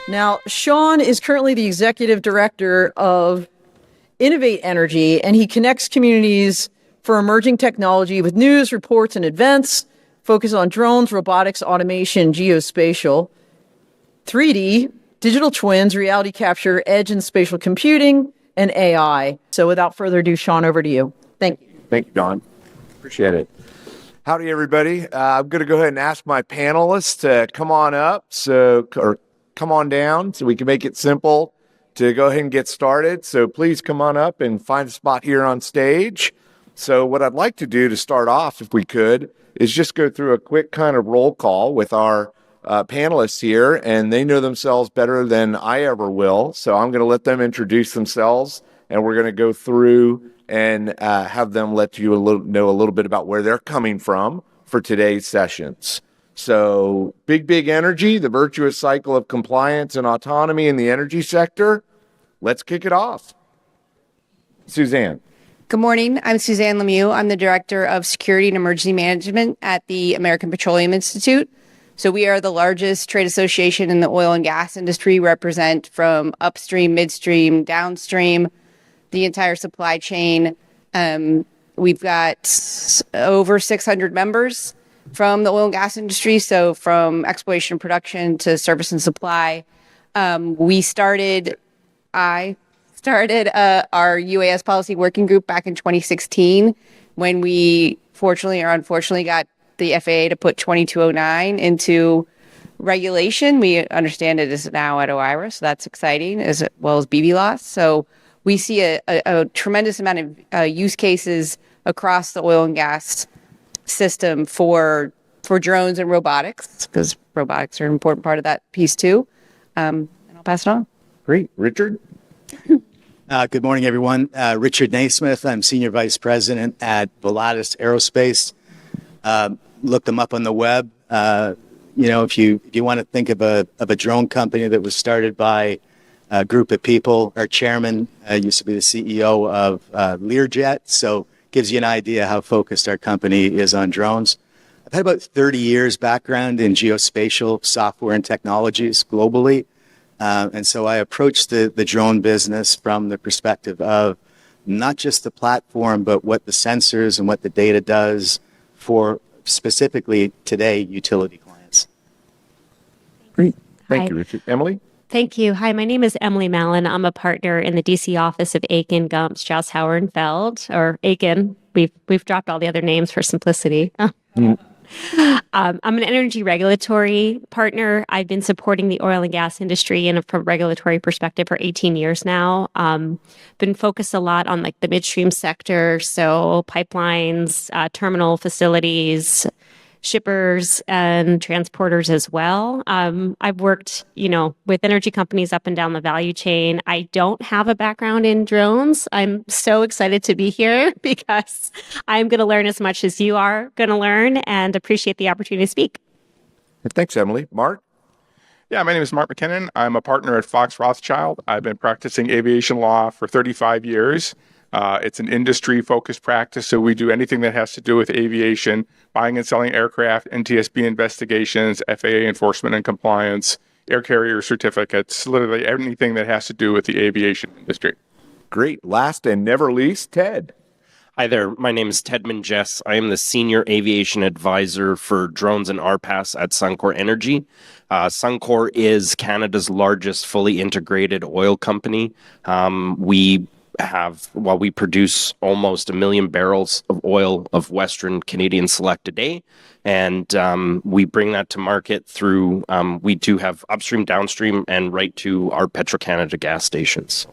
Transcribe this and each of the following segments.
Now, Sean is currently the executive director of Innovate Energy, and he connects communities for emerging technology with news, reports, and events, focus on drones, robotics, automation, geospatial, 3D, digital twins, reality capture, edge and spatial computing, and AI. So without further ado, Sean, over to you. Thank you. Thank you, Don. Appreciate it. Howdy, everybody. I'm going to go ahead and ask my panelists to come on up, or come on down, so we can make it simple to go ahead and get started. So please come on up and find a spot here on stage. So what I'd like to do to start off, if we could, is just go through a quick kind of roll call with our panelists here, and they know themselves better than I ever will. So I'm going to let them introduce themselves, and we're going to go through and have them let you know a little bit about where they're coming from for today's sessions. So big energy, the virtuous cycle of compliance and autonomy in the energy sector. Let's kick it off. Suzanne. Good morning. I'm Suzanne Lemieux. I'm the Director of Security and Emergency Management at the American Petroleum Institute. So we are the largest trade association in the oil and gas industry, represent from upstream, midstream, downstream, the entire supply chain. We've got over 600 members from the oil and gas industry, so from exploration and production to service and supply. I started our UAS policy working group back in 2016 when we fortunately or unfortunately got the FAA to put 2209 into regulation. We understand it is now at OIRA, so that's exciting, as well as BB-LOS. So we see a tremendous amount of use cases across the oil and gas system for drones and robotics, because robotics are an important part of that piece too. And I'll pass it on. Great. Richard? Good morning, everyone. Richard Nasmith. I'm Senior Vice President at Volatus Aerospace. Look them up on the web. If you want to think of a drone company that was started by a group of people, our chairman used to be the CEO of Learjet, so gives you an idea how focused our company is on drones. I've had about 30 years background in geospatial software and technologies globally. And so I approached the drone business from the perspective of not just the platform, but what the sensors and what the data does for specifically today utility clients. Great. Thank you, Richard. Emily? Thank you. Hi, my name is Emily Mallen. I'm a partner in the DC office of Akin, Gumps, Jess, Hauer, and Feld, or Akin. We've dropped all the other names for simplicity. I'm an energy regulatory partner. I've been supporting the oil and gas industry and from a regulatory perspective for 18 years now. Been focused a lot on like the midstream sector, so pipelines, terminal facilities, shippers and transporters as well. I've worked, with energy companies up and down the value chain. I don't have a background in drones. I'm so excited to be here because I'm going to learn as much as you are going to learn and appreciate the opportunity to speak. Thanks, Emily. Mark? Yeah, my name is Mark McKinnon. I'm a partner at Fox Rothschild. I've been practicing aviation law for 35 years. It's an industry-focused practice, so we do anything that has to do with aviation, buying and selling aircraft, NTSB investigations, FAA enforcement and compliance, air carrier certificates, literally anything that has to do with the aviation industry. Great. Last and never least, Ted. Hi there. My name is Tedman, Jess. I am the Senior Aviation Advisor for Drones and RPAS at Suncor Energy. Suncor is Canada's largest fully integrated oil company. We produce almost 1 million barrels of oil of Western Canadian Select a day, and we bring that to market through, we do have upstream, downstream, and right to our Petro-Canada gas stations.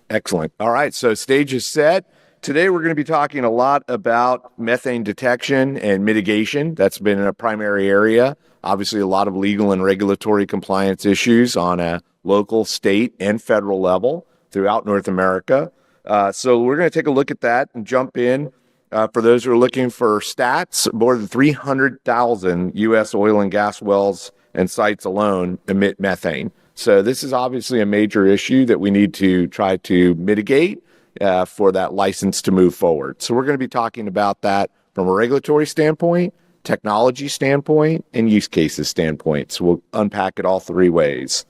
Excellent. All right, so stage is set. Today we're going to be talking a lot about methane detection and mitigation. That's been a primary area. Obviously, a lot of legal and regulatory compliance issues on a local, state, and federal level throughout North America. So we're going to take a look at that and jump in. For those who are looking for stats, more than 300,000 U.S. oil and gas wells and sites alone emit methane. So this is obviously a major issue that we need to try to mitigate for that license to move forward. So we're going to be talking about that from a regulatory standpoint, technology standpoint, and use cases standpoint. So we'll unpack it all three ways.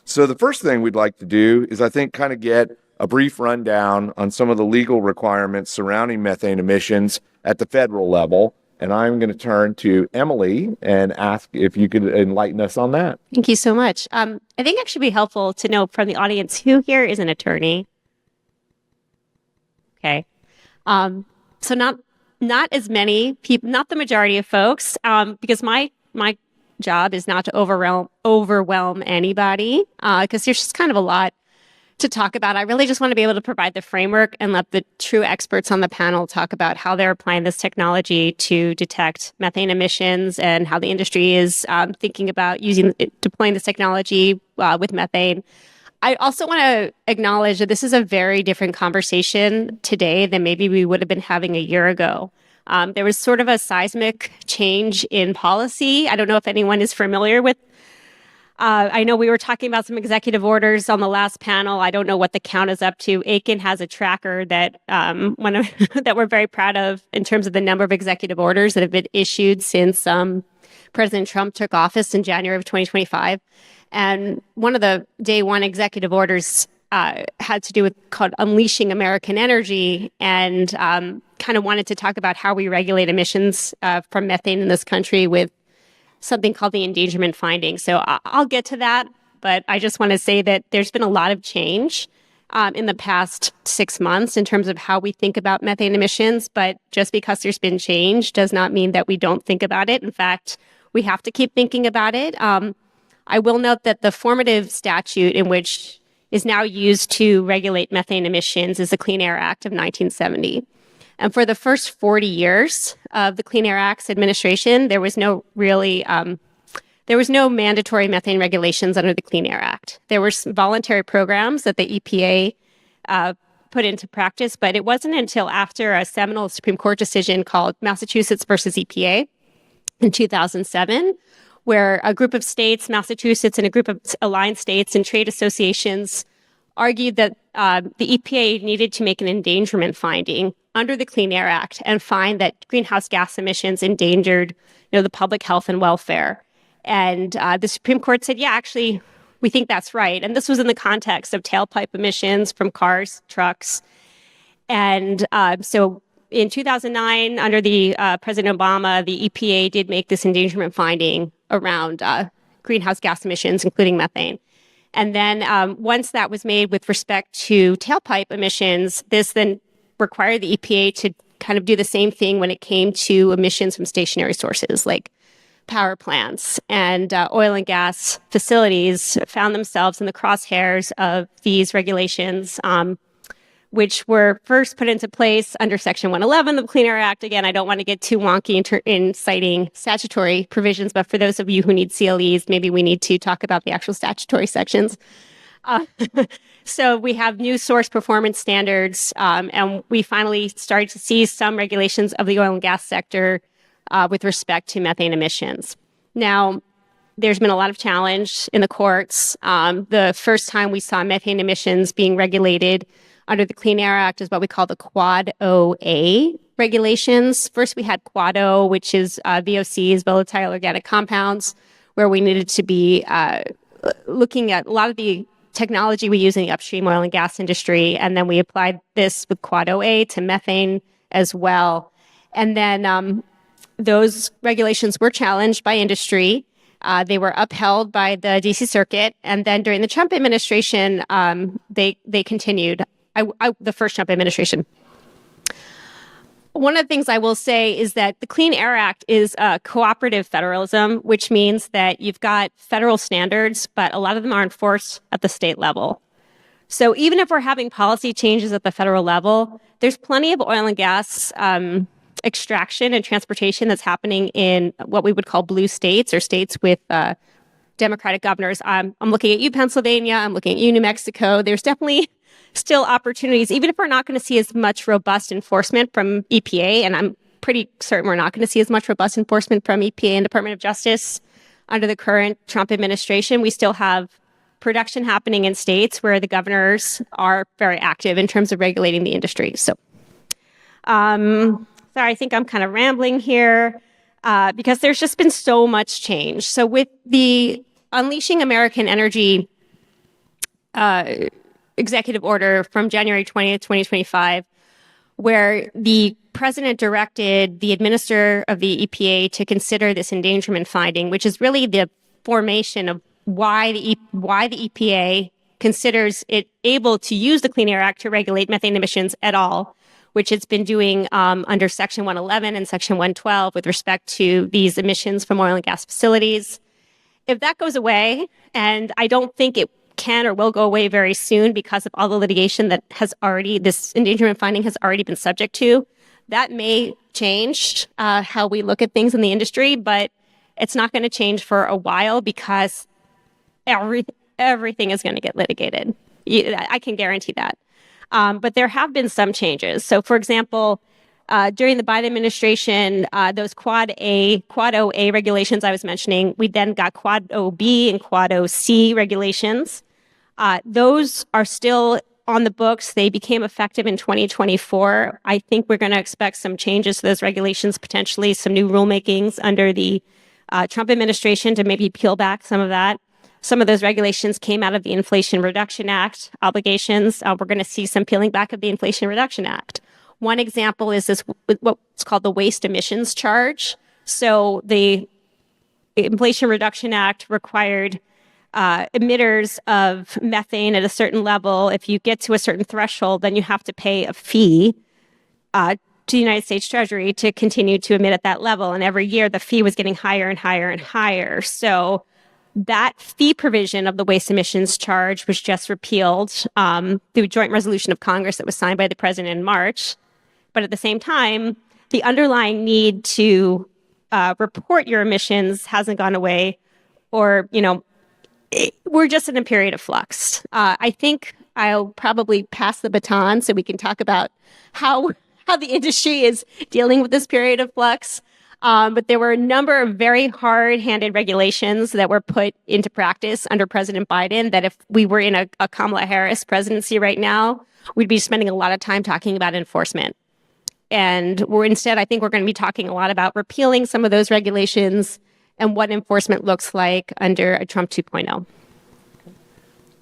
So the first thing we'd like to do is, I think, kind of get a brief rundown on some of the legal requirements surrounding methane emissions at the federal level. And I'm going to turn to Emily and ask if you could enlighten us on that. Thank you so much. I think it should be helpful to know from the audience who here is an attorney. Okay. So not as many people, not the majority of folks, because my job is not to overwhelm anybody, because there's just kind of a lot to talk about. I really just want to be able to provide the framework and let the true experts on the panel talk about how they're applying this technology to detect methane emissions and how the industry is thinking about deploying this technology with methane. I also want to acknowledge that this is a very different conversation today than maybe we would have been having a year ago. There was sort of a seismic change in policy. I don't know if anyone is familiar with. I know we were talking about some executive orders on the last panel. I don't know what the count is up to. Akin has a tracker that that we're very proud of in terms of the number of executive orders that have been issued since President Trump took office in January of 2025. And one of the day one executive orders had to do with called Unleashing American Energy, and kind of wanted to talk about how we regulate emissions from methane in this country with something called the endangerment finding. So I'll get to that, but I just want to say that there's been a lot of change in the past 6 months in terms of how we think about methane emissions. But just because there's been change does not mean that we don't think about it. In fact, we have to keep thinking about it. I will note that the formative statute in which is now used to regulate methane emissions is the Clean Air Act of 1970. And for the first 40 years of the Clean Air Act's administration, there was no mandatory methane regulations under the Clean Air Act. There were some voluntary programs that the EPA put into practice, but it wasn't until after a seminal Supreme Court decision called Massachusetts versus EPA in 2007, where a group of states, Massachusetts and a group of aligned states and trade associations, argued that the EPA needed to make an endangerment finding under the Clean Air Act and find that greenhouse gas emissions endangered, the public health and welfare. And the Supreme Court said, yeah, actually, we think that's right. And this was in the context of tailpipe emissions from cars, trucks. And so in 2009, under the President Obama, the EPA did make this endangerment finding around greenhouse gas emissions, including methane. And then once that was made with respect to tailpipe emissions, this then required the EPA to kind of do the same thing when it came to emissions from stationary sources like power plants. And oil and gas facilities found themselves in the crosshairs of these regulations, which were first put into place under Section 111 of the Clean Air Act. Again, I don't want to get too wonky in citing statutory provisions, but for those of you who need CLEs, maybe we need to talk about the actual statutory sections. So we have new source performance standards, and we finally started to see some regulations of the oil and gas sector with respect to methane emissions. Now, there's been a lot of challenge in the courts. The first time we saw methane emissions being regulated under the Clean Air Act is what we call the Quad OA regulations. First, we had Quad O, which is VOCs, volatile organic compounds, where we needed to be looking at a lot of the technology we use in the upstream oil and gas industry. And then we applied this with Quad OA to methane as well. And then those regulations were challenged by industry. They were upheld by the DC Circuit. And then during the Trump administration, they continued. The first Trump administration. One of the things I will say is that the Clean Air Act is cooperative federalism, which means that you've got federal standards, but a lot of them are enforced at the state level. So even if we're having policy changes at the federal level, there's plenty of oil and gas extraction and transportation that's happening in what we would call blue states or states with Democratic governors. I'm looking at you, Pennsylvania. I'm looking at you, New Mexico. There's definitely still opportunities, even if we're not going to see as much robust enforcement from EPA, and I'm pretty certain we're not going to see as much robust enforcement from EPA and Department of Justice under the current Trump administration. We still have production happening in states where the governors are very active in terms of regulating the industry. So, sorry, I think I'm kind of rambling here because there's just been so much change. So with the Unleashing American Energy executive order from January 20th, 2025, where the president directed the administrator of the EPA to consider this endangerment finding, which is really the formation of why the EPA considers it able to use the Clean Air Act to regulate methane emissions at all, which it's been doing under Section 111 and Section 112 with respect to these emissions from oil and gas facilities. If that goes away, and I don't think it can or will go away very soon because of all the litigation that this endangerment finding has already been subject to, that may change how we look at things in the industry, but it's not going to change for a while because everything is going to get litigated. I can guarantee that. But there have been some changes. So, for example, during the Biden administration, those Quad OA regulations I was mentioning, we then got Quad OB and Quad OC regulations. Those are still on the books. They became effective in 2024. I think we're going to expect some changes to those regulations, potentially some new rulemakings under the Trump administration to maybe peel back some of that. Some of those regulations came out of the Inflation Reduction Act obligations. We're going to see some peeling back of the Inflation Reduction Act. One example is this, what's called the waste emissions charge. So the Inflation Reduction Act required emitters of methane at a certain level. If you get to a certain threshold, then you have to pay a fee to the United States Treasury to continue to emit at that level. And every year, the fee was getting higher and higher and higher. So that fee provision of the waste emissions charge was just repealed through a joint resolution of Congress that was signed by the president in March. But at the same time, the underlying need to report your emissions hasn't gone away, or, we're just in a period of flux. I think I'll probably pass the baton so we can talk about how the industry is dealing with this period of flux. But there were a number of very hard-handed regulations that were put into practice under President Biden that if we were in a Kamala Harris presidency right now, we'd be spending a lot of time talking about enforcement. And I think we're going to be talking a lot about repealing some of those regulations and what enforcement looks like under a Trump 2.0.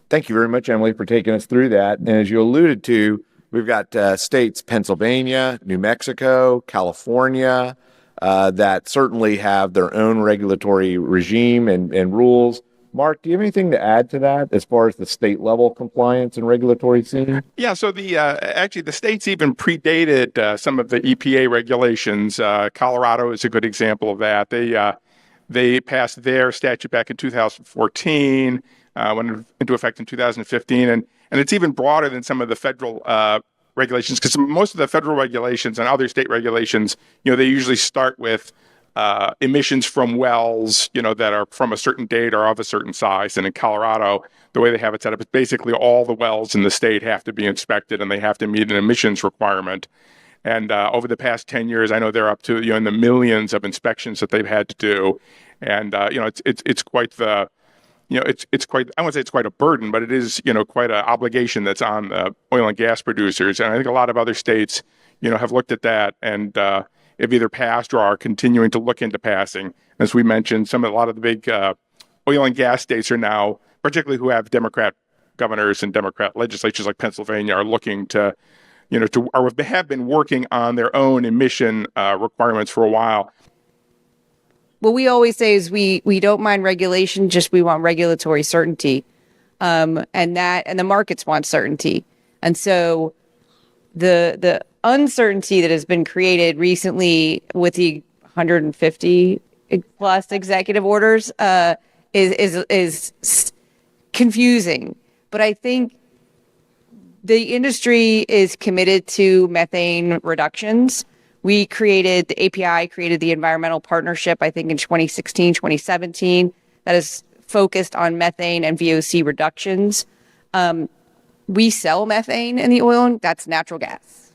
Thank you very much, Emily, for taking us through that. And as you alluded to, we've got states, Pennsylvania, New Mexico, California, that certainly have their own regulatory regime and rules. Mark, do you have anything to add to that as far as the state level compliance and regulatory scene? Yeah, so actually the states even predated some of the EPA regulations. Colorado is a good example of that. They passed their statute back in 2014, went into effect in 2015, and it's even broader than some of the federal regulations, because most of the federal regulations and other state regulations, they usually start with emissions from wells, that are from a certain date or of a certain size. And in Colorado, the way they have it set up is basically all the wells in the state have to be inspected and they have to meet an emissions requirement. And over the past 10 years, I know they're up to, in the millions of inspections that they've had to do. And, it's quite the, it's quite, I won't say it's quite a burden, but it is, quite an obligation that's on the oil and gas producers. And I think a lot of other states, have looked at that and have either passed or are continuing to look into passing. As we mentioned, a lot of the big oil and gas states are now, particularly who have Democrat governors and Democrat legislatures like Pennsylvania, are looking to, or have been working on their own emission requirements for a while. What we always say is we don't mind regulation, just we want regulatory certainty. And the markets want certainty. And so the uncertainty that has been created recently with the 150 plus executive orders is confusing. But I think the industry is committed to methane reductions. The API created the environmental partnership, I think in 2016, 2017, that is focused on methane and VOC reductions. We sell methane in the oil, and that's natural gas.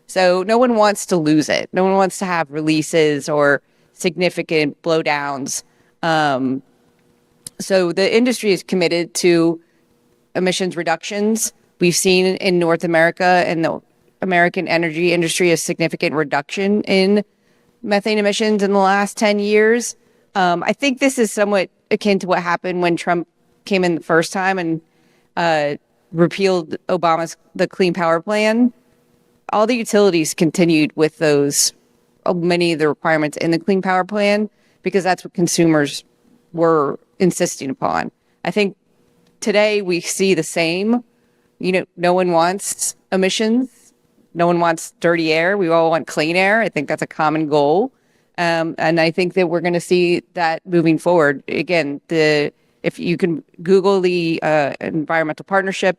So no one wants to lose it. No one wants to have releases or significant blowdowns. So the industry is committed to emissions reductions. We've seen in North America and the American energy industry a significant reduction in methane emissions in the last 10 years. I think this is somewhat akin to what happened when Trump came in the first time and repealed the Clean Power Plan, all the utilities continued with many of the requirements in the Clean Power Plan because that's what consumers were insisting upon. I think today we see the same. No one wants emissions. No one wants dirty air. We all want clean air. I think that's a common goal. And I think that we're going to see that moving forward. Again, if you can Google the environmental partnership,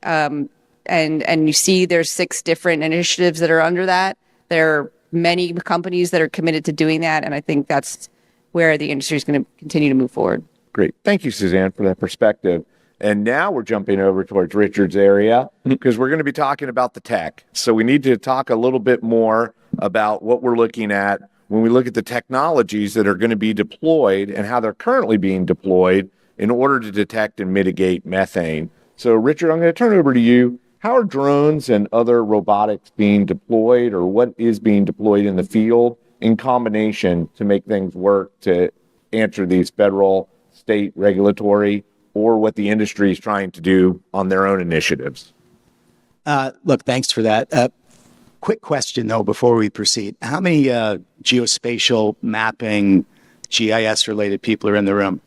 and you see there's 6 different initiatives that are under that. There are many companies that are committed to doing that, and I think that's where the industry is going to continue to move forward. Great. Thank you, Suzanne, for that perspective. And now we're jumping over towards Richard's area because we're going to be talking about the tech. So we need to talk a little bit more about what we're looking at when we look at the technologies that are going to be deployed and how they're currently being deployed in order to detect and mitigate methane. So, Richard, I'm going to turn it over to you. How are drones and other robotics being deployed, or what is being deployed in the field in combination to make things work to answer these federal, state regulatory, or what the industry is trying to do on their own initiatives? Look, thanks for that. Quick question, though, before we proceed. How many geospatial mapping, GIS-related people are in the room?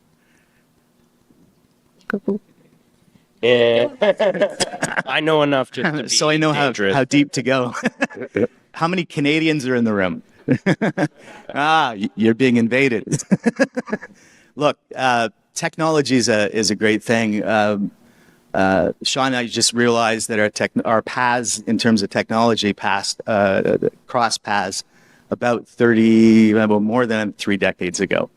I know enough just to be So I know how deep to go. How many Canadians are in the room? You're being invaded. Look, technology is a great thing. Sean and I just realized that our paths in terms of technology cross paths about more than 3 decades ago.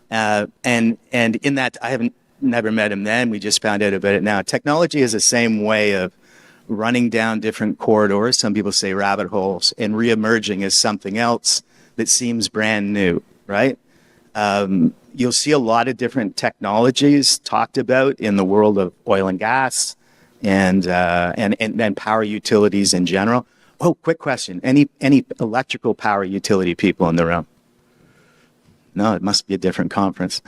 And in that, I haven't never met him then. We just found out about it now. Technology is the same way of running down different corridors. Some people say rabbit holes, and reemerging as something else that seems brand new, right? You'll see a lot of different technologies talked about in the world of oil and gas and power utilities in general. Oh, quick question. Any electrical power utility people in the room? No, it must be a different conference.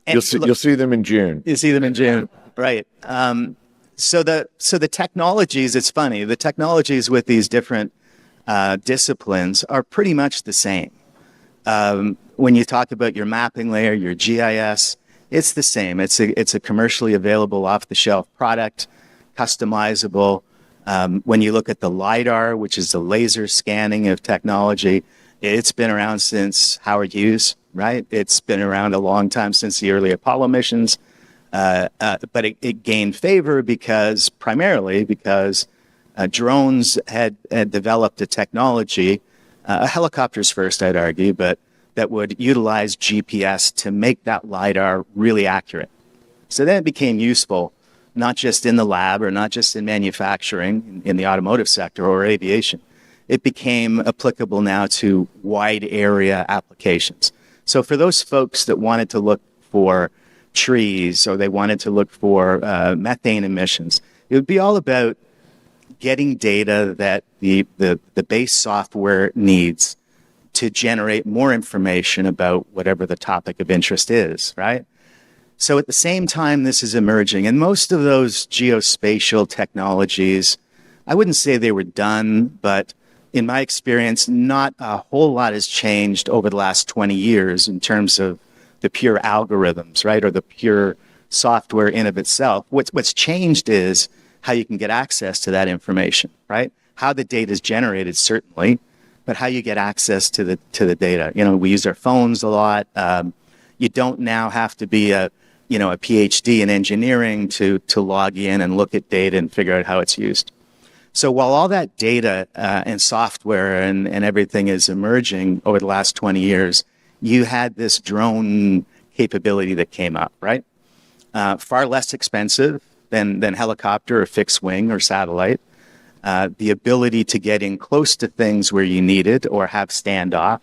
You'll see them in June. You see them in June, right? So the technologies, it's funny. The technologies with these different disciplines are pretty much the same. When you talk about your mapping layer, your GIS, it's the same. It's a commercially available, off-the-shelf product, customizable. When you look at the LiDAR, which is the laser scanning of technology, it's been around since Howard Hughes, right? It's been around a long time, since the early Apollo missions. But it gained favor primarily because drones had developed a technology, helicopters first, I'd argue, but that would utilize GPS to make that LiDAR really accurate. So then it became useful, not just in the lab or not just in manufacturing, in the automotive sector or aviation. It became applicable now to wide area applications. So for those folks that wanted to look for trees or they wanted to look for methane emissions, it would be all about getting data that the base software needs to generate more information about whatever the topic of interest is, right? So at the same time, this is emerging, and most of those geospatial technologies, I wouldn't say they were done, but in my experience, not a whole lot has changed over the last 20 years in terms of the pure algorithms, right, or the pure software in of itself. What's changed is how you can get access to that information, right? How the data is generated, certainly, but how you get access to the data. You know, we use our phones a lot. You don't now have to be a PhD in engineering to log in and look at data and figure out how it's used. So while all that data and software and everything is emerging over the last 20 years, you had this drone capability that came up, right? Far less expensive than helicopter or fixed wing or satellite. The ability to get in close to things where you need it or have standoff,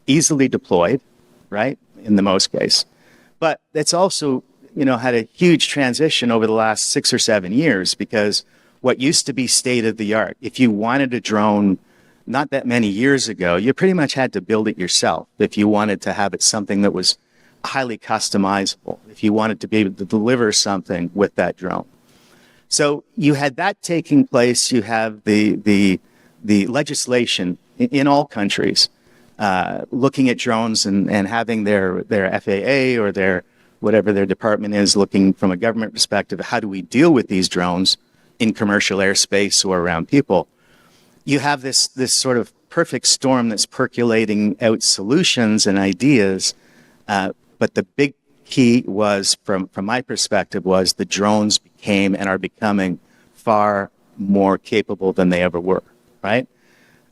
easily deployed, right, in the most case. But it's also, had a huge transition over the last 6 or 7 years, because what used to be state of the art, if you wanted a drone not that many years ago, you pretty much had to build it yourself if you wanted to have it something that was highly customizable if you wanted to be able to deliver something with that drone. So you had that taking place. You have the legislation in all countries looking at drones and having their FAA or their whatever their department is looking from a government perspective. How do we deal with these drones in commercial airspace or around people? You have this sort of perfect storm that's percolating out solutions and ideas. But the big key was, from my perspective, was the drones became and are becoming far more capable than they ever were, right?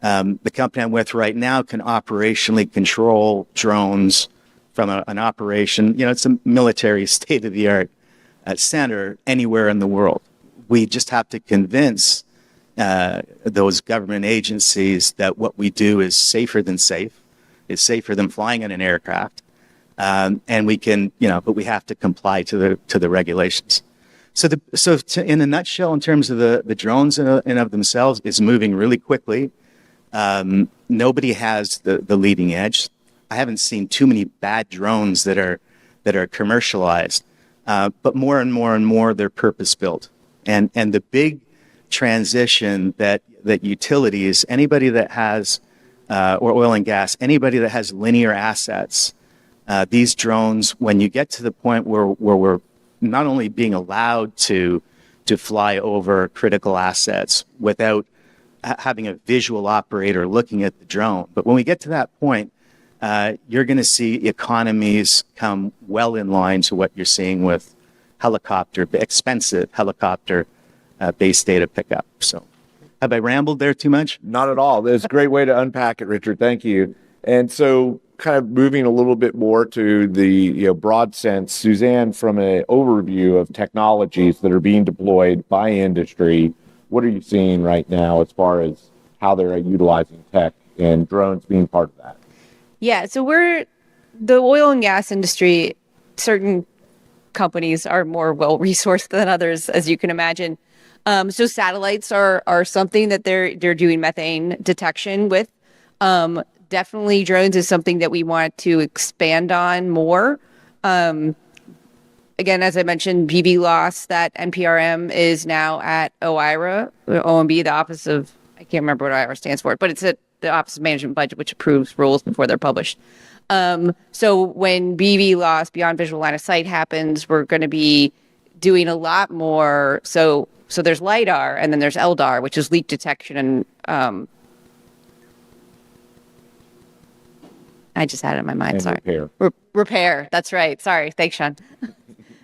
The company I'm with right now can operationally control drones from an operation. You know, it's a military state-of-the-art center anywhere in the world. We just have to convince those government agencies that what we do is safer than safe. It's safer than flying in an aircraft. And we can, but we have to comply to the regulations. So in a nutshell, in terms of the drones in and of themselves, it's moving really quickly. Nobody has the leading edge. I haven't seen too many bad drones that are commercialized, but more and more they're purpose built. And the big transition that utilities, anybody that has or oil and gas, anybody that has linear assets. These drones, when you get to the point where we're not only being allowed to fly over critical assets without having a visual operator looking at the drone, but when we get to that point, you're going to see economies come well in line to what you're seeing with expensive helicopter base data pickup. So have I rambled there too much? Not at all. That's a great way to unpack it, Richard. Thank you. And so kind of moving a little bit more to the broad sense, Suzanne, from an overview of technologies that are being deployed by industry, what are you seeing right now as far as how they're utilizing tech and drones being part of that? Yeah, so the oil and gas industry, certain companies are more well-resourced than others, as you can imagine. So satellites are something that they're doing methane detection with. Definitely drones is something that we want to expand on more. Again, as I mentioned, BB loss, that NPRM is now at OIRA, OMB, the Office of, I can't remember what OIRA stands for, but it's at the Office of Management Budget, which approves rules before they're published. So when BV loss, beyond visual line of sight, happens, we're going to be doing a lot more. So there's LiDAR, and then there's LDAR, which is leak detection and I just had it in my mind. And sorry. repair. Repair. That's right. Sorry. Thanks, Sean.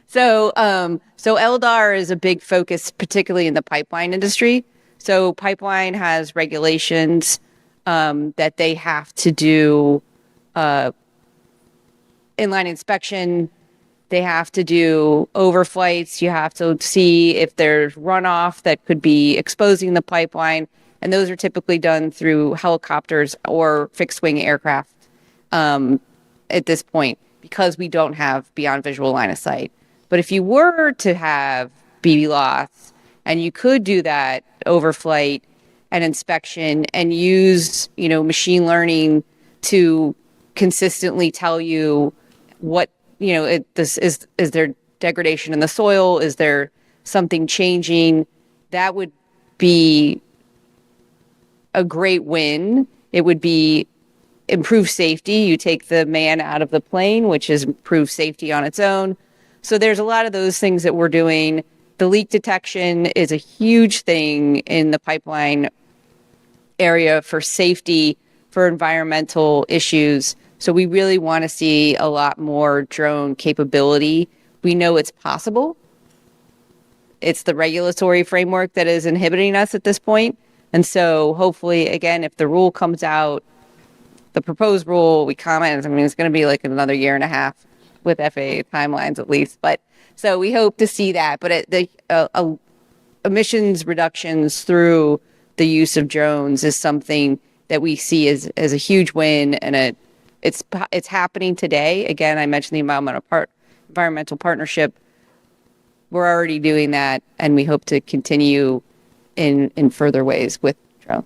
So LDAR is a big focus, particularly in the pipeline industry. So pipeline has regulations that they have to do inline inspection. They have to do overflights. You have to see if there's runoff that could be exposing the pipeline. And those are typically done through helicopters or fixed wing aircraft at this point, because we don't have beyond visual line of sight. But if you were to have BB loss, and you could do that overflight and inspection and use, machine learning to consistently tell you what, is there degradation in the soil? Is there something changing? That would be a great win. It would be improve safety. You take the man out of the plane, which is improve safety on its own. So there's a lot of those things that we're doing. The leak detection is a huge thing in the pipeline area for safety, for environmental issues. So we really want to see a lot more drone capability. We know it's possible. It's the regulatory framework that is inhibiting us at this point. And so hopefully, again, if the rule comes out, the proposed rule, we comment, it's going to be like another year and a half with FAA timelines at least. But so we hope to see that. But the emissions reductions through the use of drones is something that we see as a huge win, and it's happening today. Again, I mentioned the environmental partnership. We're already doing that, and we hope to continue in further ways with drones.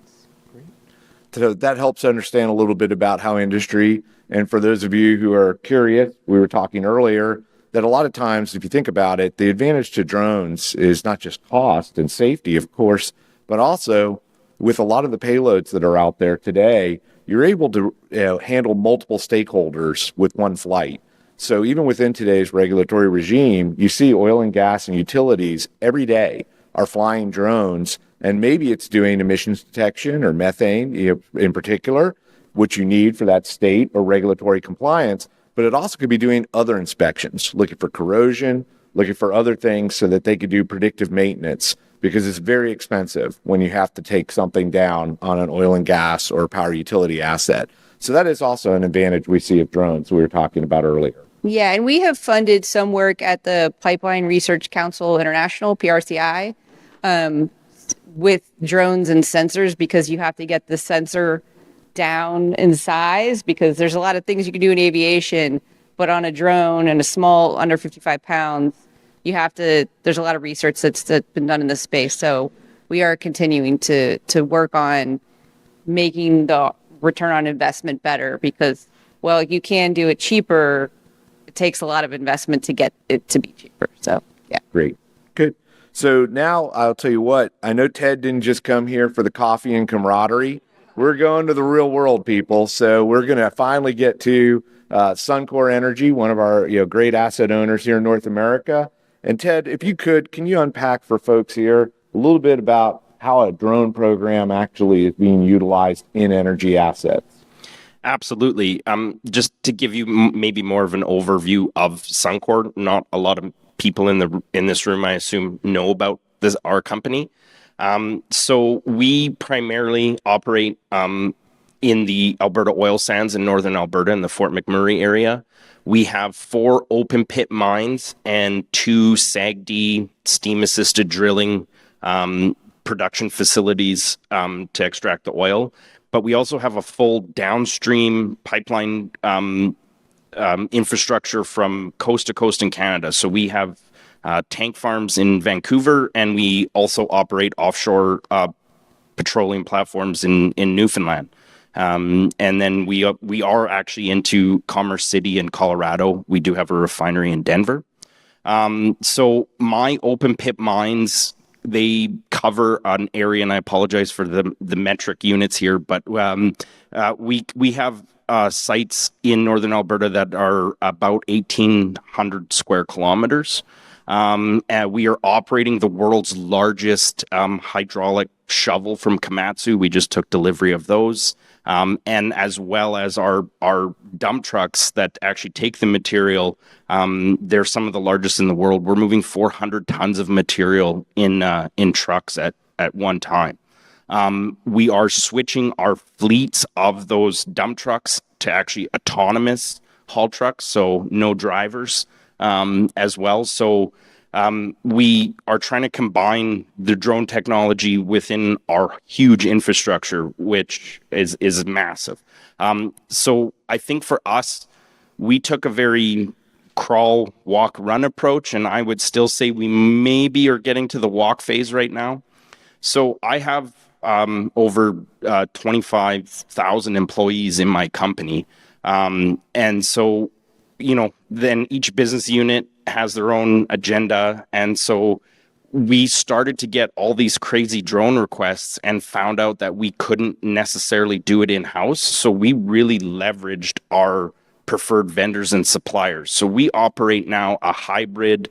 So that helps understand a little bit about how industry, and for those of you who are curious, we were talking earlier that a lot of times, if you think about it, the advantage to drones is not just cost and safety, of course, but also with a lot of the payloads that are out there today, you're able to handle multiple stakeholders with one flight. So even within today's regulatory regime, you see oil and gas and utilities every day are flying drones, and maybe it's doing emissions detection or methane in particular, which you need for that state or regulatory compliance, but it also could be doing other inspections, looking for corrosion, looking for other things so that they could do predictive maintenance, because it's very expensive when you have to take something down on an oil and gas or power utility asset. So that is also an advantage we see of drones we were talking about earlier. Yeah, and we have funded some work at the Pipeline Research Council International, PRCI, with drones and sensors, because you have to get the sensor down in size, because there's a lot of things you can do in aviation, but on a drone and a small under 55 pounds, there's a lot of research that's been done in this space. So we are continuing to work on making the return on investment better, because, well, you can do it cheaper. It takes a lot of investment to get it to be cheaper. So, yeah. Great. Good. So now I'll tell you what, I know Ted didn't just come here for the coffee and camaraderie. We're going to the real world, people. So we're going to finally get to Suncor Energy, one of our great asset owners here in North America. And Ted, if you could, can you unpack for folks here a little bit about how a drone program actually is being utilized in energy assets? Absolutely. Just to give you maybe more of an overview of Suncor, not a lot of people in this room, I assume, know about our company. So we primarily operate in the Alberta oil sands in northern Alberta in the Fort McMurray area. We have 4 open pit mines and 2 SAGD steam-assisted drilling production facilities to extract the oil. But we also have a full downstream pipeline infrastructure from coast to coast in Canada. So we have tank farms in Vancouver, and we also operate offshore petroleum platforms in Newfoundland. And then we are actually into Commerce City in Colorado. We do have a refinery in Denver. So my open pit mines, they cover an area, and I apologize for the metric units here, but we have sites in northern Alberta that are about 1,800 square kilometers. We are operating the world's largest hydraulic shovel from Komatsu. We just took delivery of those. And as well as our dump trucks that actually take the material. They're some of the largest in the world. We're moving 400 tons of material in trucks at one time. We are switching our fleets of those dump trucks to actually autonomous haul trucks, so no drivers as well. So we are trying to combine the drone technology within our huge infrastructure, which is massive. So I think for us, we took a very crawl, walk, run approach, and I would still say we maybe are getting to the walk phase right now. So I have over 25,000 employees in my company. And so, then each business unit has their own agenda. And so we started to get all these crazy drone requests and found out that we couldn't necessarily do it in-house. So we really leveraged our preferred vendors and suppliers. So we operate now a hybrid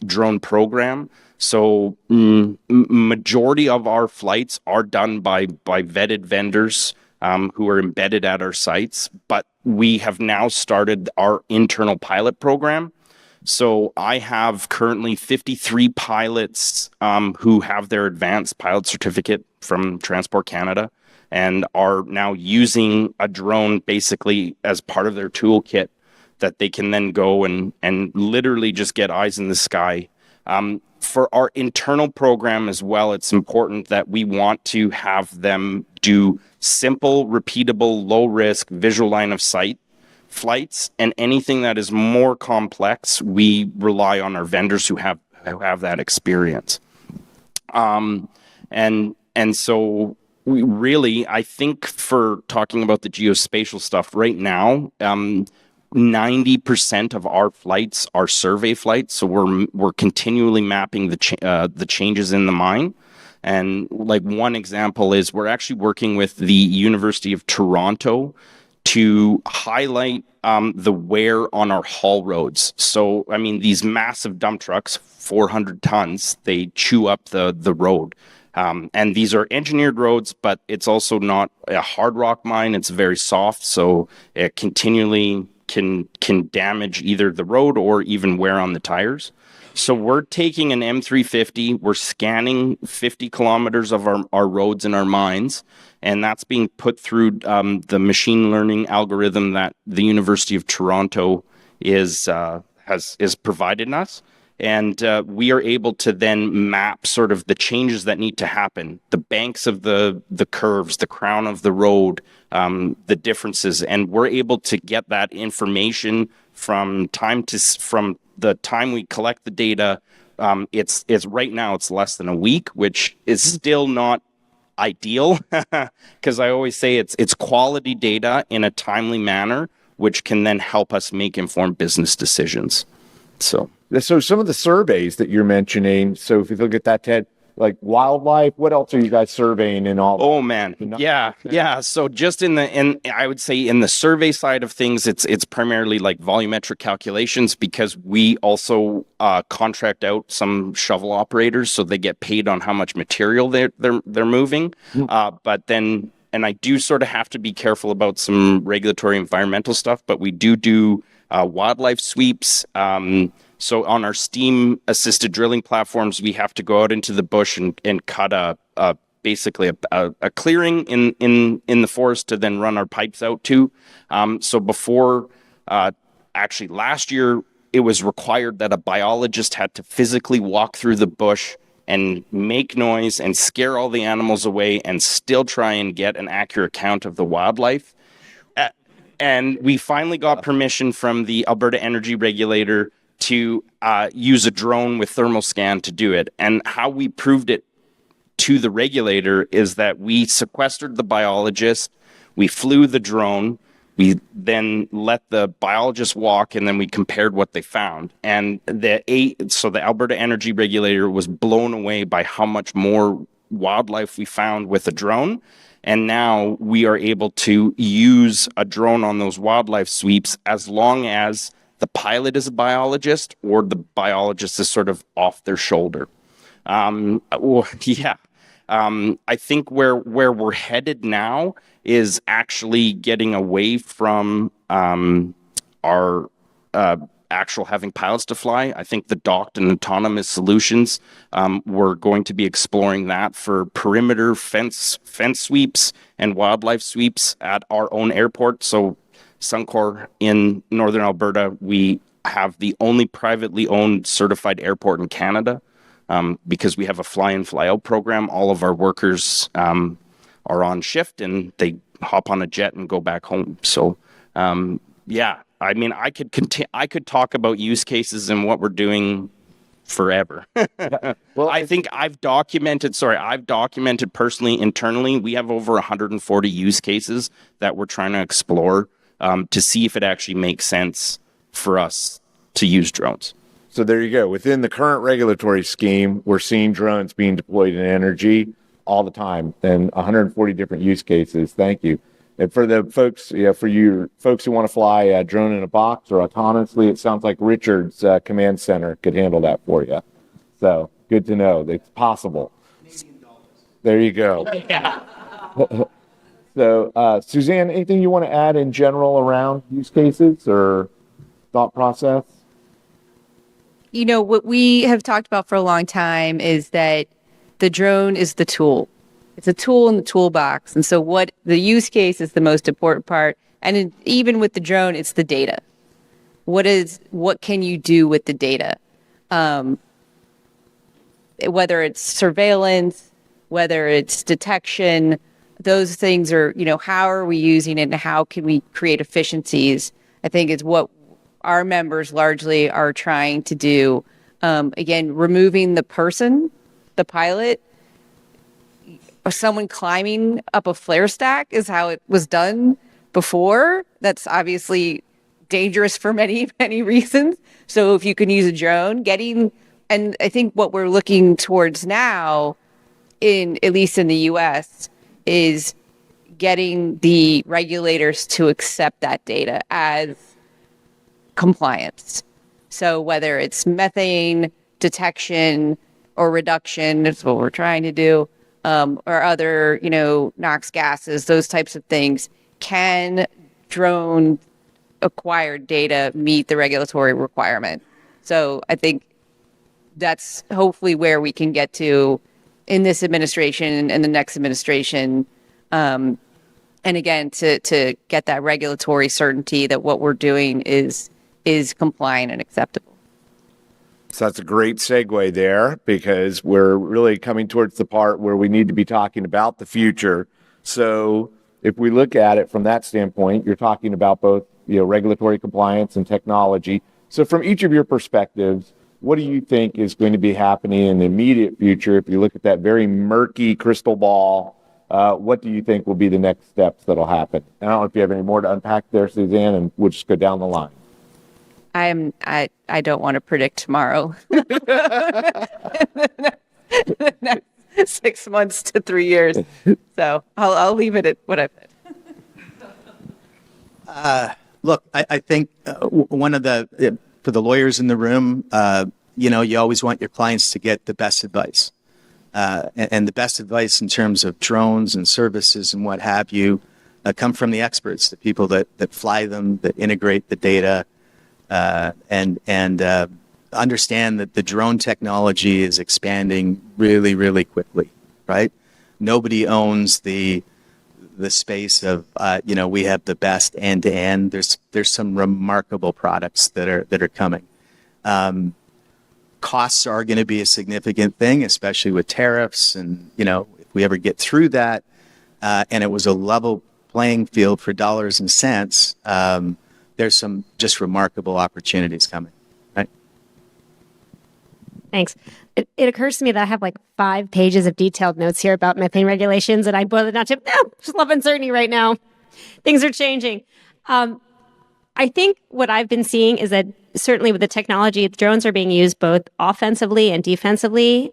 drone program. So majority of our flights are done by vetted vendors who are embedded at our sites, but we have now started our internal pilot program. So I have currently 53 pilots who have their advanced pilot certificate from Transport Canada and are now using a drone basically as part of their toolkit that they can then go and literally just get eyes in the sky. For our internal program as well, it's important that we want to have them do simple, repeatable, low-risk, visual line of sight flights, and anything that is more complex, we rely on our vendors who have that experience. And so we really, I think for talking about the geospatial stuff right now, 90% of our flights are survey flights. So we're continually mapping the changes in the mine. And like one example is we're actually working with the University of Toronto to highlight the wear on our haul roads. So, I mean, these massive dump trucks, 400 tons, they chew up the road. And these are engineered roads, but it's also not a hard rock mine. It's very soft, so it continually can damage either the road or even wear on the tires. So we're taking an M350, we're scanning 50 kilometers of our roads and our mines, and that's being put through the machine learning algorithm that the University of Toronto is provided us. And we are able to then map sort of the changes that need to happen, the banks of the curves, the crown of the road, the differences, and we're able to get that information from the time we collect the data. It's right now it's less than a week, which is still not ideal, because I always say it's quality data in a timely manner, which can then help us make informed business decisions. So some of the surveys that you're mentioning, so if you look at that, Ted, like wildlife, what else are you guys surveying and all? Oh man, yeah. So just I would say in the survey side of things, it's primarily like volumetric calculations, because we also contract out some shovel operators, so they get paid on how much material they're moving. But then, and I do sort of have to be careful about some regulatory environmental stuff, but we do wildlife sweeps. So on our steam-assisted drilling platforms, we have to go out into the bush and cut basically a clearing in the forest to then run our pipes out to. So before, actually last year, it was required that a biologist had to physically walk through the bush and make noise and scare all the animals away and still try and get an accurate count of the wildlife. And we finally got permission from the Alberta Energy Regulator to use a drone with thermal scan to do it. And how we proved it to the regulator is that we sequestered the biologist, we flew the drone, we then let the biologist walk, and then we compared what they found. And so the Alberta Energy Regulator was blown away by how much more wildlife we found with a drone. And now we are able to use a drone on those wildlife sweeps as long as the pilot is a biologist or the biologist is sort of off their shoulder. I think where we're headed now is actually getting away from our actual having pilots to fly. I think the docked and autonomous solutions, we're going to be exploring that for perimeter fence sweeps and wildlife sweeps at our own airport. So Suncor in Northern Alberta, we have the only privately owned certified airport in Canada, because we have a fly-in, fly-out program. All of our workers are on shift and they hop on a jet and go back home. So, I mean, I could talk about use cases and what we're doing forever. Well, I think I've documented personally, internally, we have over 140 use cases that we're trying to explore to see if it actually makes sense for us to use drones. So there you go. Within the current regulatory scheme, we're seeing drones being deployed in energy all the time, and 140 different use cases. Thank you. And for the folks, for you folks who want to fly a drone in a box or autonomously, it sounds like Richard's command center could handle that for you. So good to know that it's possible. There you go. Yeah. So, Suzanne, anything you want to add in general around use cases or thought process? You know, what we have talked about for a long time is that the drone is the tool. It's a tool in the toolbox. And so what the use case is the most important part. And even with the drone, it's the data. What can you do with the data? Whether it's surveillance, whether it's detection, those things are, how are we using it and how can we create efficiencies? I think is what our members largely are trying to do. Again, removing the person, the pilot, someone climbing up a flare stack is how it was done before. That's obviously dangerous for many, many reasons. So if you can use a drone, and I think what we're looking towards now, at least in the US, is getting the regulators to accept that data as compliance. So whether it's methane detection or reduction, that's what we're trying to do, or other, NOx gases, those types of things, can drone acquired data meet the regulatory requirement? So I think that's hopefully where we can get to in this administration and the next administration. And again, to get that regulatory certainty that what we're doing is compliant and acceptable. So that's a great segue there, because we're really coming towards the part where we need to be talking about the future. So if we look at it from that standpoint, you're talking about both, regulatory compliance and technology. So from each of your perspectives, what do you think is going to be happening in the immediate future? If you look at that very murky crystal ball, what do you think will be the next steps that'll happen? And I don't know if you have any more to unpack there, Suzanne, and we'll just go down the line. I don't want to predict tomorrow. The next 6 months to 3 years. So I'll leave it at what I've said. Look, I think one of for the lawyers in the room, you always want your clients to get the best advice. And the best advice in terms of drones and services and what have you come from the experts, the people that fly them, that integrate the data, and understand that the drone technology is expanding really, really quickly, right? Nobody owns the space of, we have the best end to end. There's some remarkable products that are coming. Costs are going to be a significant thing, especially with tariffs. And, if we ever get through that, and it was a level playing field for dollars and cents, there's some just remarkable opportunities coming, right? Thanks. It occurs to me that I have like 5 pages of detailed notes here about methane regulations, and I boil it down to, just love uncertainty right now. Things are changing. I think what I've been seeing is that certainly with the technology, drones are being used both offensively and defensively.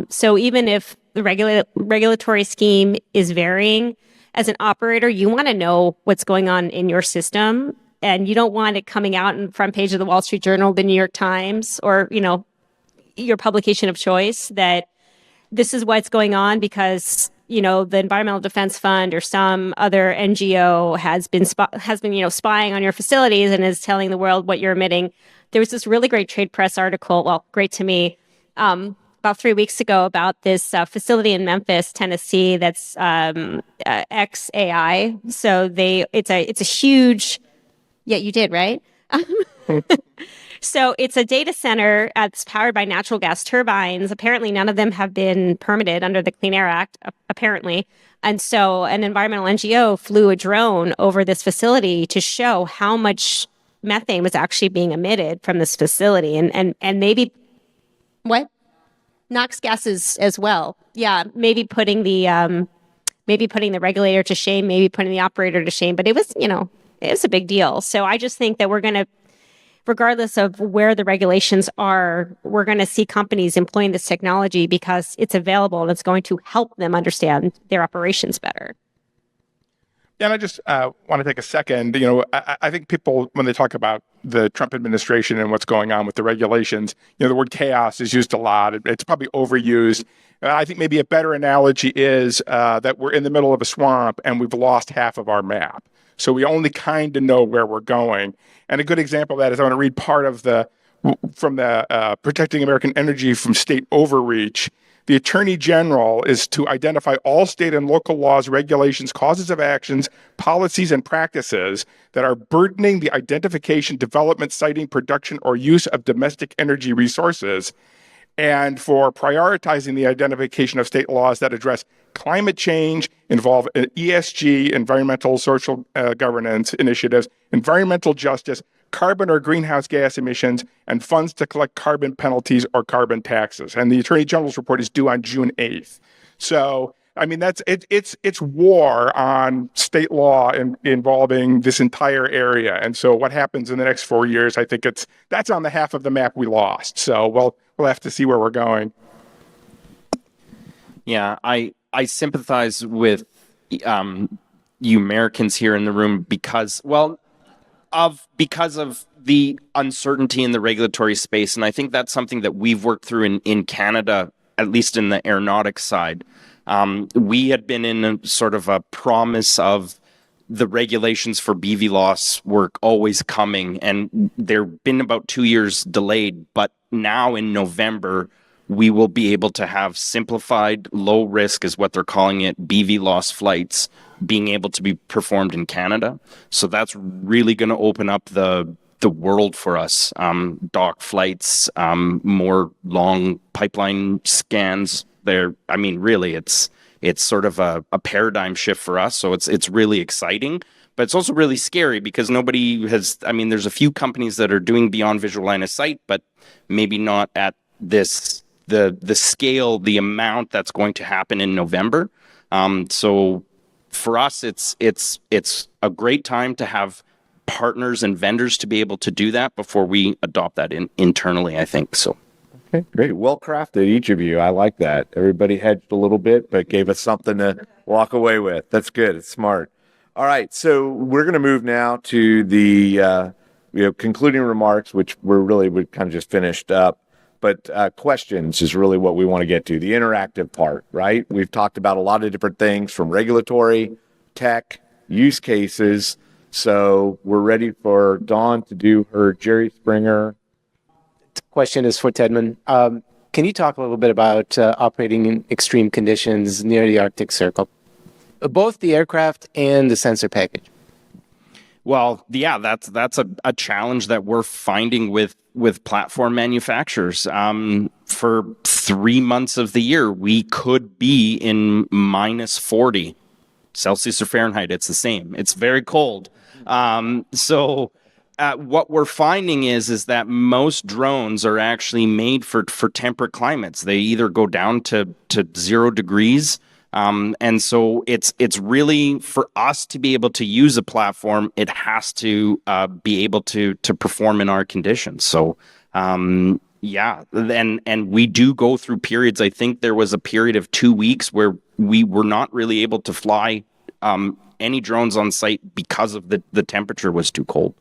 So even if the regulatory scheme is varying, as an operator, you want to know what's going on in your system, and you don't want it coming out in the front page of the Wall Street Journal, the New York Times, or, your publication of choice that this is what's going on because, the Environmental Defense Fund or some other NGO has been spying on your facilities and is telling the world what you're emitting. There was this really great trade press article, well, great to me, about 3 weeks ago about this facility in Memphis, Tennessee, that's XAI. So it's a huge, yeah, you did, right? So it's a data center that's powered by natural gas turbines. Apparently, none of them have been permitted under the Clean Air Act, apparently. And so an environmental NGO flew a drone over this facility to show how much methane was actually being emitted from this facility. And maybe, what? NOx gases as well. Yeah, maybe putting the regulator to shame, maybe putting the operator to shame. But it was a big deal. So I just think that we're going to, regardless of where the regulations are, we're going to see companies employing this technology because it's available and it's going to help them understand their operations better. Yeah, and I just want to take a second. I think people, when they talk about the Trump administration and what's going on with the regulations, the word chaos is used a lot. It's probably overused. I think maybe a better analogy is that we're in the middle of a swamp and we've lost half of our map. So we only kind of know where we're going. And a good example of that is I want to read part of from the Protecting American Energy from State Overreach. The Attorney General is to identify all state and local laws, regulations, causes of actions, policies, and practices that are burdening the identification, development, siting, production, or use of domestic energy resources, and for prioritizing the identification of state laws that address climate change, involve ESG, environmental, social governance initiatives, environmental justice, carbon or greenhouse gas emissions, and funds to collect carbon penalties or carbon taxes. And the Attorney General's report is due on June 8th. So I mean, it's war on state law involving this entire area. And so what happens in the next 4 years, I think that's on the half of the map we lost. So we'll have to see where we're going. Yeah, I sympathize with you Americans here in the room because of the uncertainty in the regulatory space, and I think that's something that we've worked through in Canada, at least in the aeronautics side. We had been in a sort of a promise of the regulations for BV loss were always coming, and they've been about 2 years delayed. But now in November, we will be able to have simplified, low risk, is what they're calling it, BV loss flights being able to be performed in Canada. So that's really going to open up the world for us. Dock flights, more long pipeline scans. I mean, really, it's sort of a paradigm shift for us. So it's really exciting, but it's also really scary because nobody has. I mean, there's a few companies that are doing beyond visual line of sight, but maybe not at the scale, the amount that's going to happen in November. So for us, it's a great time to have partners and vendors to be able to do that before we adopt that internally, I think. So. Okay, great. Well crafted, each of you. I like that. Everybody hedged a little bit, but gave us something to walk away with. That's good. It's smart. All right, so we're going to move now to the concluding remarks, which we kind of just finished up. But questions is really what we want to get to, the interactive part, right? We've talked about a lot of different things from regulatory, tech, use cases. So we're ready for Dawn to do her Jerry Springer. Question is for Tedman. Can you talk a little bit about operating in extreme conditions near the Arctic Circle? Both the aircraft and the sensor package. Well, yeah, that's a challenge that we're finding with platform manufacturers. For 3 months of the year, we could be in minus 40 Celsius or Fahrenheit. It's the same. It's very cold. So what we're finding is that most drones are actually made for temperate climates. They either go down to 0 degrees. And so it's really for us to be able to use a platform, it has to be able to perform in our conditions. So, yeah, and we do go through periods. I think there was a period of 2 weeks where we were not really able to fly any drones on site because of the temperature was too cold.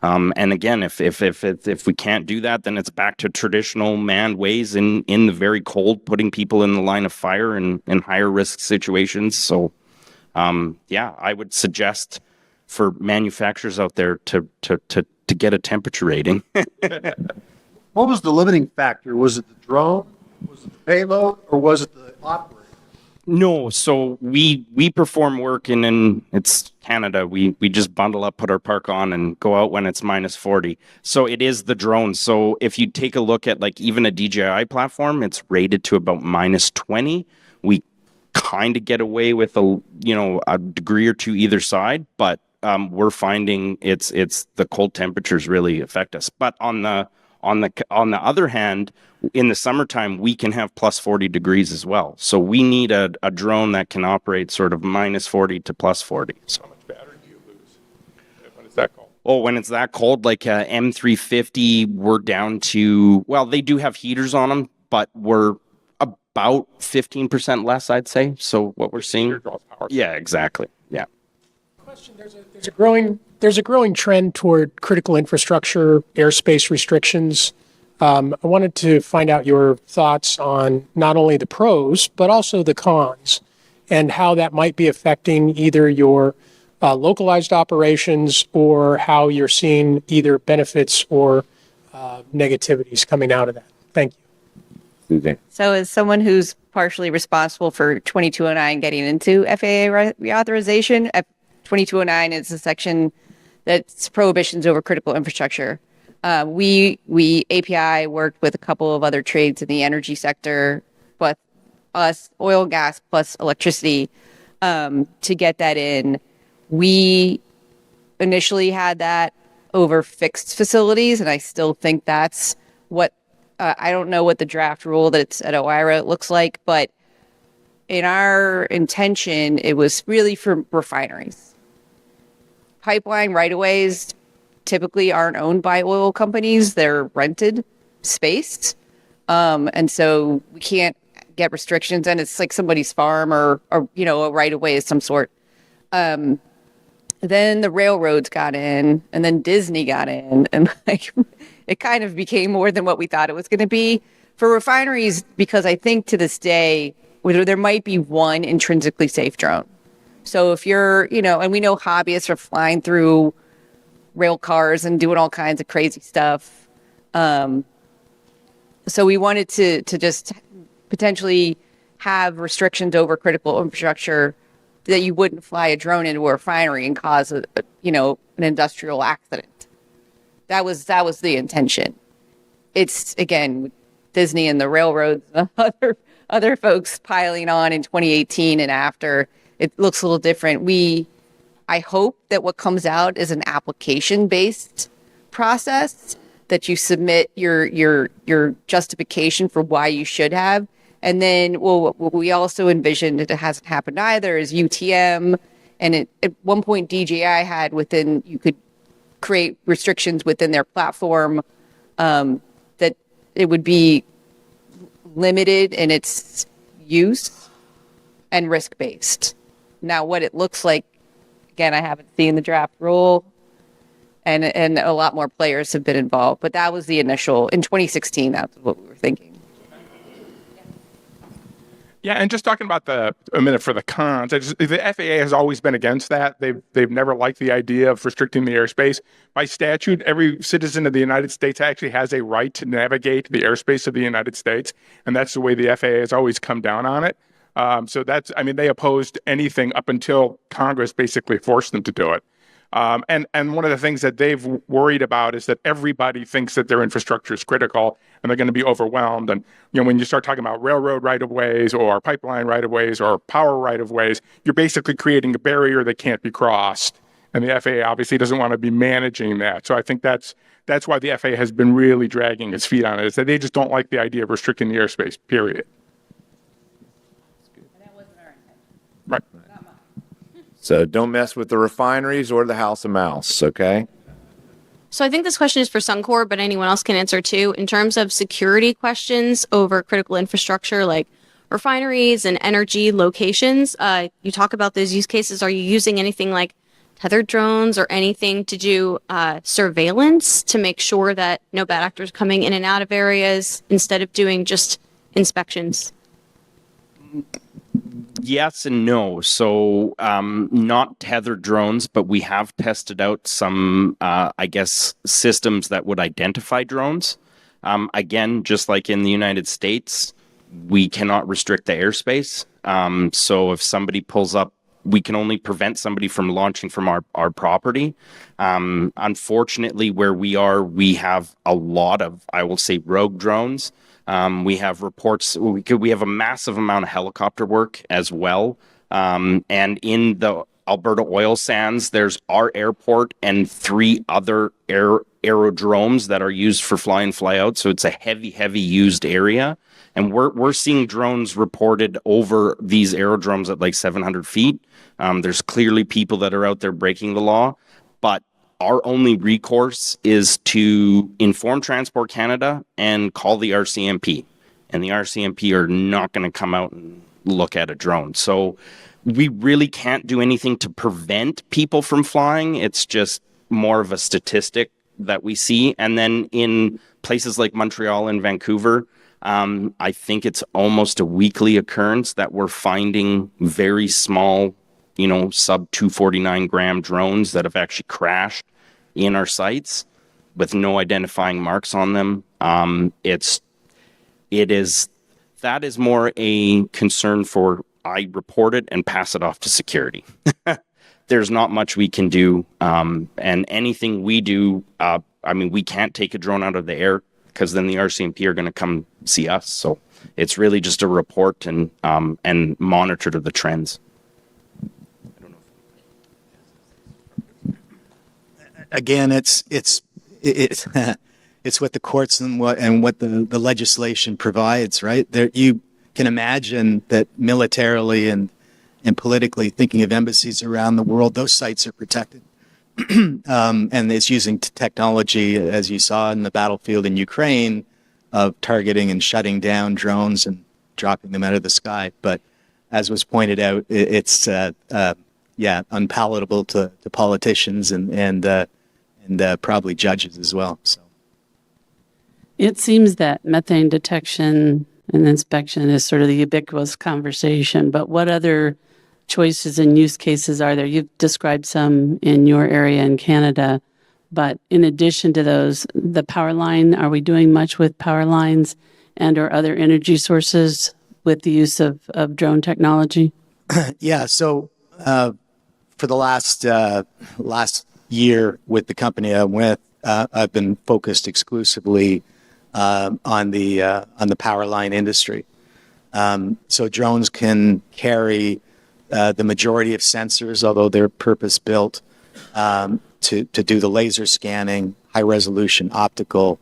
And again, if we can't do that, then it's back to traditional manned ways in the very cold, putting people in the line of fire in higher risk situations. So, yeah, I would suggest for manufacturers out there to get a temperature rating. What was the limiting factor? Was it the drone? Was it the payload? Or was it the operator? No, so we perform work in it's Canada. We just bundle up, put our park on, and go out when it's minus 40. So it is the drone. So if you take a look at like even a DJI platform, it's rated to about minus 20. We kind of get away with a degree or two either side, but we're finding it's the cold temperatures really affect us. But on the other hand, in the summertime, we can have plus 40 degrees as well. So we need a drone that can operate sort of minus 40 to plus 40. So How much battery do you lose when it's that cold? Oh, when it's that cold, like M350, we're down to, well, they do have heaters on them, but we're about 15% less, I'd say. So what we're seeing. Draws power. Yeah, exactly. Yeah. Question: There's a growing trend toward critical infrastructure, airspace restrictions. I wanted to find out your thoughts on not only the pros, but also the cons, and how that might be affecting either your localized operations or how you're seeing either benefits or negativities coming out of that. Thank you. Suzanne. So as someone who's partially responsible for 2209 getting into FAA reauthorization, 2209 is a section that's prohibitions over critical infrastructure. We API worked with a couple of other trades in the energy sector, but us, oil, gas, plus electricity, to get that in. We initially had that over fixed facilities, and I still think that's what, I don't know what the draft rule that's at OIRA looks like, but in our intention, it was really for refineries. Pipeline right-of-ways typically aren't owned by oil companies. They're rented space. And so we can't get restrictions, and it's like somebody's farm or you know, a right-of-way of some sort. Then the railroads got in, and then Disney got in, and like it kind of became more than what we thought it was going to be. For refineries, because I think to this day, there might be one intrinsically safe drone. So if you're, you know, and we know hobbyists are flying through rail cars and doing all kinds of crazy stuff. So we wanted to just potentially have restrictions over critical infrastructure that you wouldn't fly a drone into a refinery and cause an industrial accident. That was the intention. It's, again, Disney and the railroads, other folks piling on in 2018 and after, it looks a little different. I hope that what comes out is an application-based process, that you submit your justification for why you should have. And then, well, what we also envisioned, it hasn't happened either, is UTM. And at one point, DJI had you could create restrictions within their platform that it would be limited in its use and risk-based. Now, what it looks like, again, I haven't seen the draft rule, and a lot more players have been involved. But that was the initial, in 2016, that's what we were thinking. Yeah, and just talking about a minute for the cons, the FAA has always been against that. They've never liked the idea of restricting the airspace. By statute, every citizen of the United States actually has a right to navigate the airspace of the United States, and that's the way the FAA has always come down on it. So they opposed anything up until Congress basically forced them to do it. And one of the things that they've worried about is that everybody thinks that their infrastructure is critical and they're going to be overwhelmed. And, you know, when you start talking about railroad right-of-ways or pipeline right-of-ways or power right-of-ways, you're basically creating a barrier that can't be crossed. And the FAA obviously doesn't want to be managing that. So I think that's why the FAA has been really dragging its feet on it, is that they just don't like the idea of restricting the airspace, period. And that wasn't our intention. Right. Not mine. So don't mess with the refineries or the House of Mouse, okay? So I think this question is for Suncor, but anyone else can answer too. In terms of security questions over critical infrastructure like refineries and energy locations, you talk about those use cases. Are you using anything like tethered drones or anything to do surveillance to make sure that no bad actors coming in and out of areas instead of doing just inspections? Yes and no. So not tethered drones, but we have tested out some, systems that would identify drones. Again, just like in the United States, we cannot restrict the airspace. So if somebody pulls up, we can only prevent somebody from launching from our property. Unfortunately, where we are, we have a lot of, I will say, rogue drones. We have reports, we have a massive amount of helicopter work as well. And in the Alberta oil sands, there's our airport and 3 other aerodromes that are used for fly in, fly out. So it's a heavy used area. And we're seeing drones reported over these aerodromes at like 700 feet. There's clearly people that are out there breaking the law, but our only recourse is to inform Transport Canada and call the RCMP. And the RCMP are not going to come out and look at a drone. So we really can't do anything to prevent people from flying. It's just more of a statistic that we see. And then in places like Montreal and Vancouver, I think it's almost a weekly occurrence that we're finding very small, sub 249 gram drones that have actually crashed in our sites with no identifying marks on them. That is more a concern for, I report it and pass it off to security. There's not much we can do. And anything we do, we can't take a drone out of the air because then the RCMP are going to come see us. So it's really just a report and monitor to the trends. Again, it's what the courts and what the legislation provides, right? There, you can imagine that militarily and politically, thinking of embassies around the world, those sites are protected. And it's using technology, as you saw in the battlefield in Ukraine, of targeting and shutting down drones and dropping them out of the sky. But as was pointed out, it's unpalatable to politicians and probably judges as well. So it seems that methane detection and inspection is sort of the ubiquitous conversation, but what other choices and use cases are there? You've described some in your area in Canada, but in addition to those, the power line, are we doing much with power lines and or other energy sources with the use of drone technology? Yeah, so for the last year with the company I'm with, I've been focused exclusively on the power line industry. So drones can carry the majority of sensors, although they're purpose-built to do the laser scanning, high-resolution optical.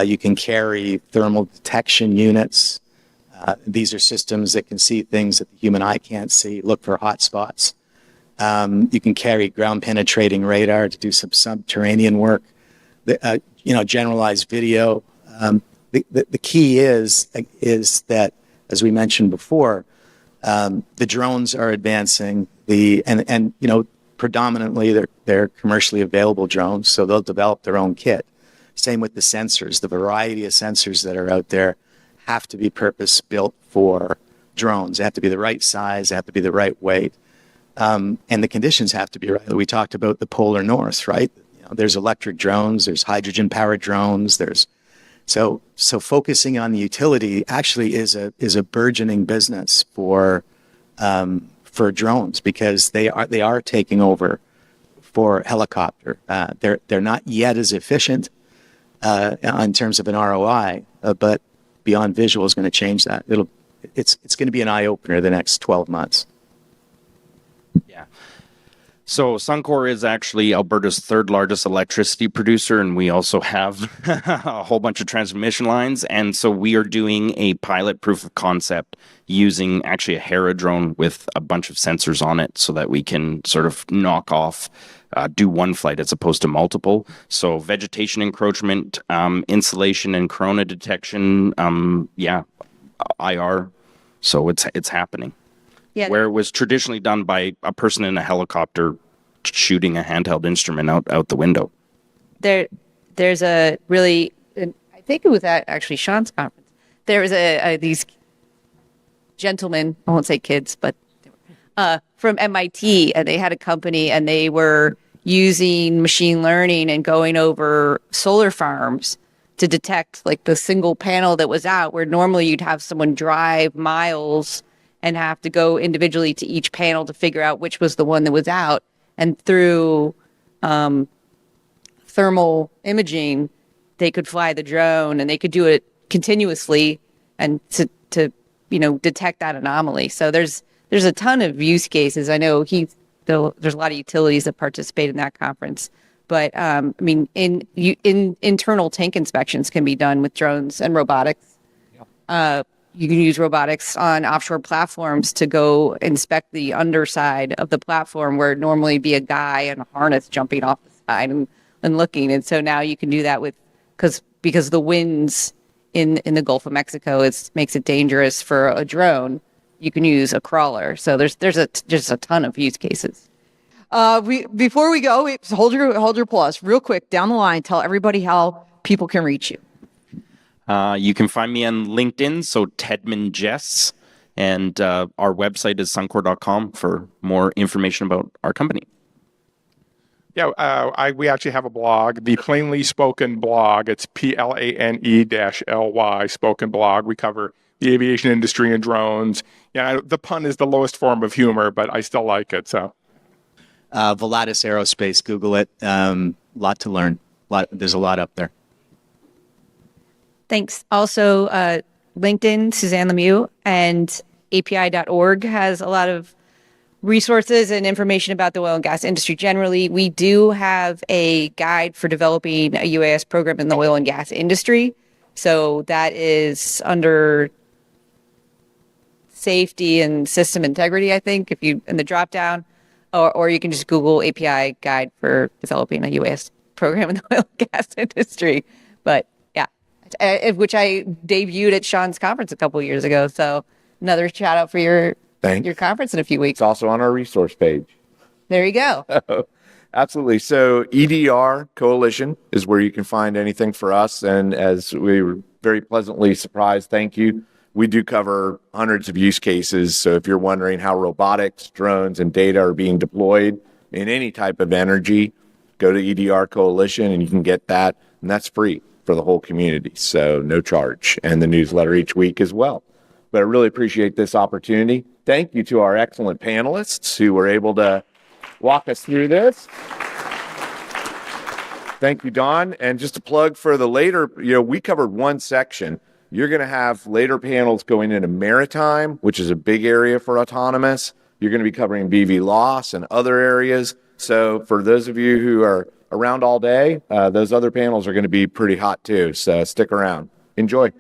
You can carry thermal detection units. These are systems that can see things that the human eye can't see, look for hot spots. You can carry ground-penetrating radar to do some subterranean work. Generalized video. The key is that, as we mentioned before, the drones are advancing. Predominantly they're commercially available drones, so they'll develop their own kit. Same with the sensors. The variety of sensors that are out there have to be purpose-built for drones. They have to be the right size. They have to be the right weight, and the conditions have to be right. We talked about the polar north, right? There's electric drones. There's hydrogen-powered drones. So focusing on the utility actually is a burgeoning business for drones, because they are taking over for helicopter. They're not yet as efficient in terms of an ROI, but beyond visual is going to change that. It's going to be an eye opener the next 12 months. Yeah. So Suncor is actually Alberta's third largest electricity producer, and we also have a whole bunch of transmission lines. And so we are doing a pilot proof of concept using actually a Hera drone with a bunch of sensors on it so that we can sort of knock off, do one flight as opposed to multiple. So vegetation encroachment, insulation and corona detection, IR. So it's happening. Yeah. Where it was traditionally done by a person in a helicopter shooting a handheld instrument out the window. There's a really, I think it was at actually Sean's conference. There was these gentlemen, I won't say kids, but from MIT, and they had a company, and they were using machine learning and going over solar farms to detect like the single panel that was out, where normally you'd have someone drive miles and have to go individually to each panel to figure out which was the one that was out. And through thermal imaging, they could fly the drone, and they could do it continuously and to detect that anomaly. So there's a ton of use cases. I know there's a lot of utilities that participate in that conference. But in internal tank inspections can be done with drones and robotics. You can use robotics on offshore platforms to go inspect the underside of the platform, where it'd normally be a guy in a harness jumping off the side and looking. And so now you can do that because the winds in the Gulf of Mexico makes it dangerous for a drone. You can use a crawler. So there's just a ton of use cases. Before we go, hold your applause real quick down the line. Tell everybody how people can reach you. You can find me on LinkedIn, so Tedman Jess, and our website is suncor.com for more information about our company. Yeah, we actually have a blog, the Plainly Spoken blog. It's PLANE-LY spoken blog. We cover the aviation industry and drones. Yeah, the pun is the lowest form of humor, but I still like it. So, Volatus Aerospace, Google it. Lot to learn. There's a lot up there. Thanks. Also, LinkedIn, Suzanne Lemieux, and API.org has a lot of resources and information about the oil and gas industry generally. We do have a guide for developing a UAS program in the oil and gas industry. So that is under safety and system integrity, I think, if you in the drop down, or you can just Google API guide for developing a UAS program in the oil and gas industry. But yeah, which I debuted at Sean's conference a couple of years ago. So another shout out for your conference in a few weeks. It's also on our resource page. There you go. Absolutely. So EDR Coalition is where you can find anything for us. And as we were very pleasantly surprised, thank you. We do cover hundreds of use cases. So if you're wondering how robotics, drones, and data are being deployed in any type of energy, go to EDR Coalition and you can get that. And that's free for the whole community. So no charge. And the newsletter each week as well. But I really appreciate this opportunity. Thank you to our excellent panelists who were able to walk us through this. Thank you, Don. And just a plug for the later, we covered one section. You're going to have later panels going into maritime, which is a big area for autonomous. You're going to be covering BV loss and other areas. So for those of you who are around all day, those other panels are going to be pretty hot too. So stick around. Enjoy.